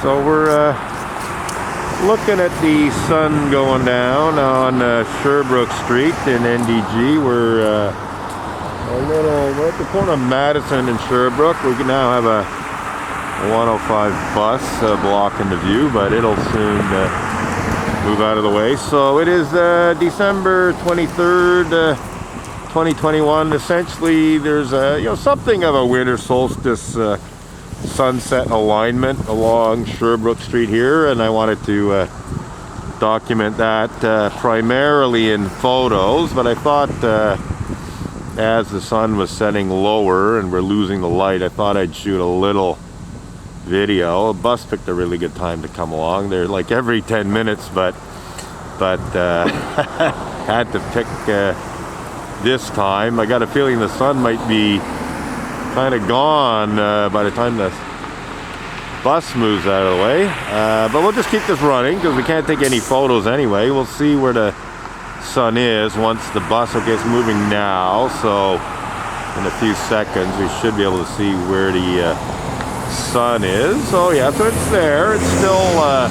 So we're looking at the sun going down on Sherbrooke Street in NDG. We're at the corner of Madison and Sherbrooke. We can now have a 105 bus blocking the view, but it'll soon move out of the way. So it is December 23rd, 2021. Essentially, there's something of a winter solstice sunset alignment along Sherbrooke Street here, and I wanted to document that primarily in photos, but I thought as the sun was setting lower and we're losing the light, I thought I'd shoot a little video. A bus picked a really good time to come along. They're like every 10 minutes, but had to pick this time. I got a feeling the sun might be kind of gone by the time the bus moves out of the way, but we'll just keep this running because we can't take any photos anyway. We'll see where the sun is once the bus gets moving now, so in a few seconds we should be able to see where the sun is. So yeah, so it's there. It's still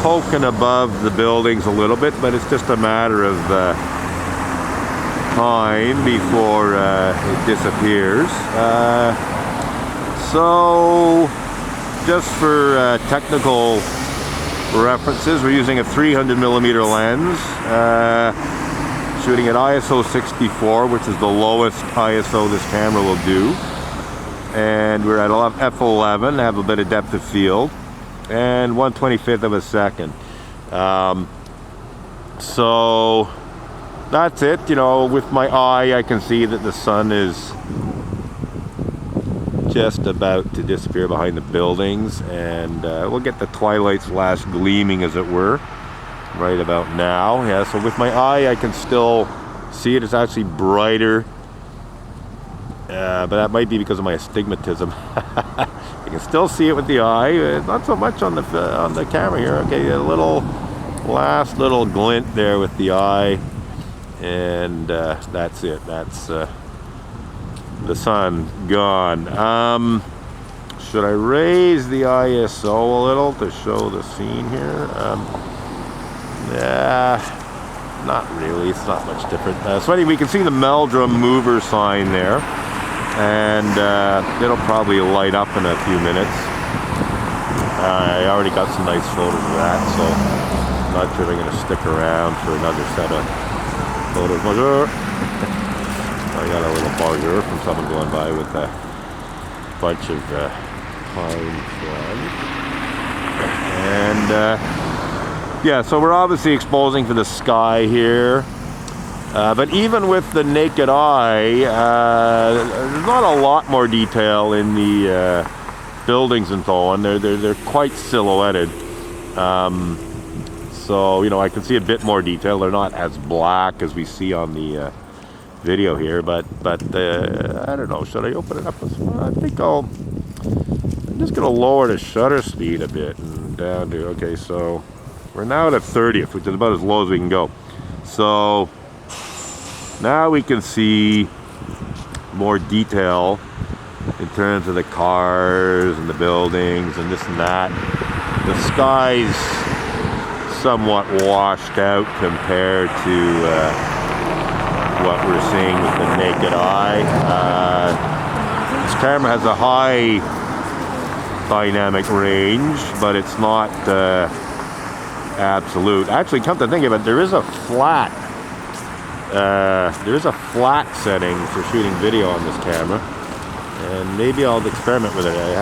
poking above the buildings a little bit, but it's just a matter of time before it disappears. So just for technical references, we're using a 300mm lens, shooting at ISO 64, which is the lowest ISO this camera will do, and we're at f11, have a bit of depth of field, and 1/25 of a second. So that's it. With my eye I can see that the sun is just about to disappear behind the buildings, and we'll get the twilight's last gleaming, as it were, right about now. Yeah, so with my eye I can still see it. It's actually brighter, but that might be because of my astigmatism. I can still see it with the eye, not so much on the camera here. Okay, a last little glint there with the eye, and that's it. That's the sun gone. Should I raise the ISO a little to show the scene here? Not really. It's not much different. So anyway, we can see the Meldrum mover sign there, and it'll probably light up in a few minutes. I already got some nice photos of that, so I'm not sure if I'm going to stick around for another set of photos. Bonjour. I got a little bonjour from someone going by with a bunch of pine fronds. And yeah, so we're obviously exposing for the sky here. But even with the naked eye, there's not a lot more detail in the buildings and so on. They're quite silhouetted. So I can see a bit more detail. They're not as black as we see on the video here, but I don't know. Should I open it up? I think I'm just gonna lower the shutter speed a bit and down to, okay, so we're now at a 30th, which is about as low as we can go. So now we can see more detail in terms of the cars and the buildings and this and that. The sky's somewhat washed out compared to what we're seeing with the naked eye. This camera has a high dynamic range, but it's not absolute. Actually, come to think of it, there is a flat setting for shooting video on this camera, and maybe I'll experiment with it. I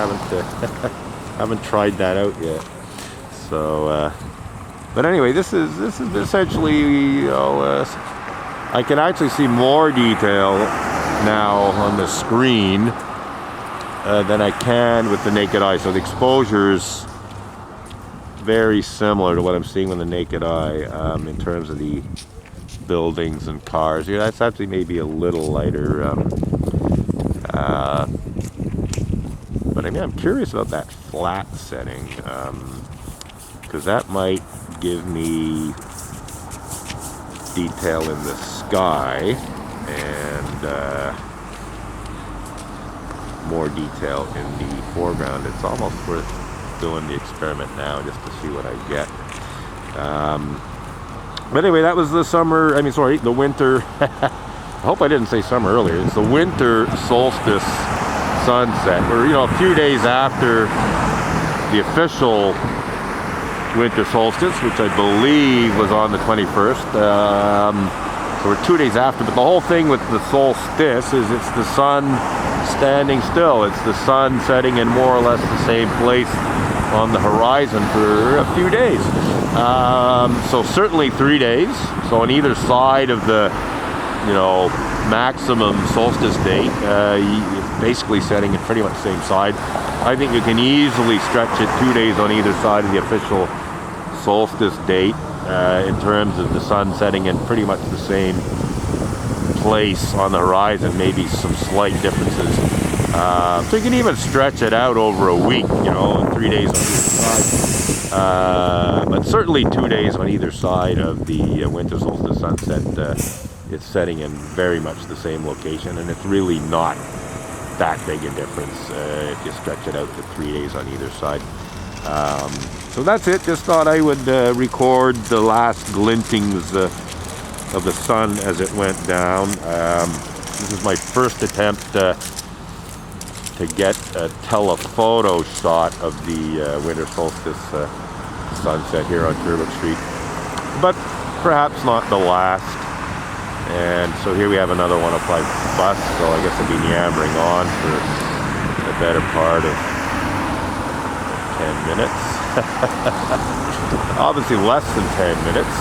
haven't tried that out yet. So, but anyway, this is essentially, I can actually see more detail now on the screen than I can with the naked eye. So the exposure's very similar to what I'm seeing with the naked eye in terms of the buildings and cars. Yeah, that's actually maybe a little lighter. But I mean, I'm curious about that flat setting, because that might give me detail in the sky and more detail in the foreground. It's almost worth doing the experiment now just to see what I get. But anyway, that was the summer, I mean, sorry, the winter, I hope I didn't say summer earlier. It's the winter solstice sunset. We're, you know, a few days after the official winter solstice, which I believe was on the 21st. So we're 2 days after, but the whole thing with the solstice is it's the sun standing still. It's the sun setting in more or less the same place on the horizon for a few days. So certainly 3 days. So on either side of the, you know, maximum solstice date, it's basically setting at pretty much the same side. I think you can easily stretch it 2 days on either side of the official solstice date in terms of the sun setting in pretty much the same place on the horizon, maybe some slight differences. So you can even stretch it out over a week, you know, 3 days on either side. But certainly 2 days on either side of the winter solstice sunset. It's setting in very much the same location, and it's really not that big a difference if you stretch it out to 3 days on either side. So that's it. Just thought I would record the last glintings of the sun as it went down. This is my first attempt to get a telephoto shot of the winter solstice sunset here on Sherbrooke Street, but perhaps not the last. And so here we have another 105 bus, so I guess I'll be yammering on for the better part of 10 minutes. Obviously less than 10 minutes.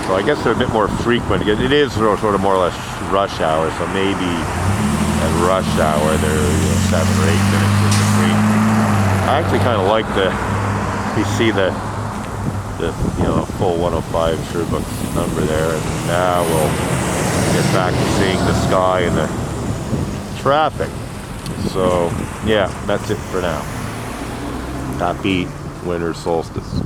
So I guess they're a bit more frequent. It is sort of more or less rush hour, so maybe at rush hour there are, you know, 7 or 8 minutes in between. I actually kind of like you see the you know, full 105 Sherbrooke number there, and now we'll get back to seeing the sky and the traffic. So yeah, that's it for now. Happy winter solstice.